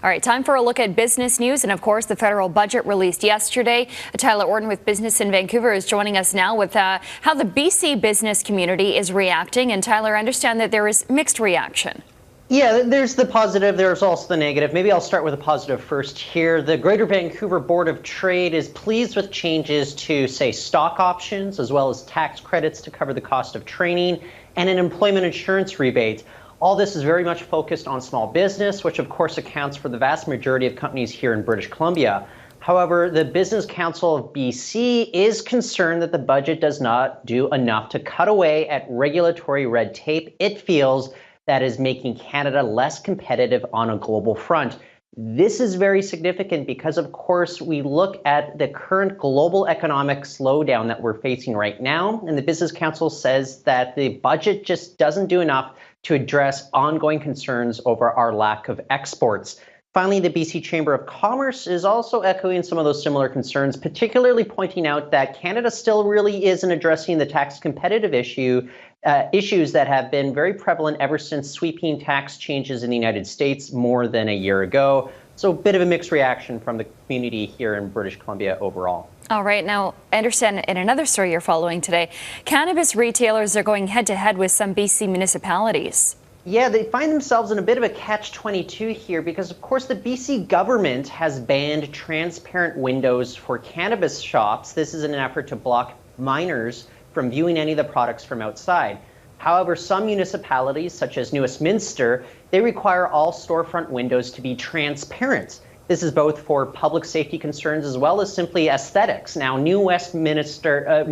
All right, time for a look at business news. And of course, the federal budget released yesterday. Tyler Orton with Business in Vancouver is joining us now with how the BC business community is reacting. And Tyler, I understand that there is mixed reaction. Yeah, there's the positive, there's also the negative. Maybe I'll start with the positive first here. The Greater Vancouver Board of Trade is pleased with changes to, say, stock options, as well as tax credits to cover the cost of training, and an employment insurance rebate. All this is very much focused on small business, which of course accounts for the vast majority of companies here in British Columbia. However, the Business Council of BC is concerned that the budget does not do enough to cut away at regulatory red tape it feels that is making Canada less competitive on a global front. This is very significant because, of course, we look at the current global economic slowdown that we're facing right now, and the Business Council says that the budget just doesn't do enough to address ongoing concerns over our lack of exports. Finally, the BC Chamber of Commerce is also echoing some of those similar concerns, particularly pointing out that Canada still really isn't addressing the tax competitive issues that have been very prevalent ever since sweeping tax changes in the United States more than a year ago. So a bit of a mixed reaction from the community here in British Columbia overall. All right. Now, I understand in another story you're following today, cannabis retailers are going head-to-head with some BC municipalities. Yeah, they find themselves in a bit of a catch-22 here because, of course, the BC government has banned transparent windows for cannabis shops. This is in an effort to block minors from viewing any of the products from outside. However, some municipalities, such as New Westminster, they require all storefront windows to be transparent. This is both for public safety concerns as well as simply aesthetics. Now, New Westminster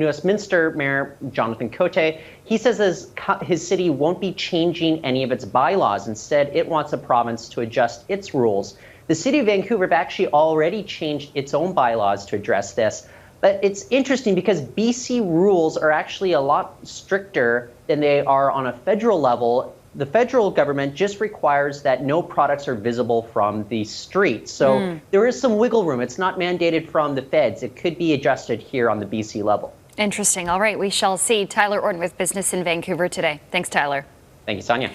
Mayor Jonathan Cote, he says his city won't be changing any of its bylaws. Instead, it wants the province to adjust its rules. The city of Vancouver have actually already changed its own bylaws to address this. But it's interesting because BC rules are actually a lot stricter than they are on a federal level. The federal government just requires that no products are visible from the street. So there is some wiggle room. It's not mandated from the feds. It could be adjusted here on the BC level. Interesting. All right, we shall see. Tyler Orton with Business in Vancouver today. Thanks, Tyler. Thank you, Sonia.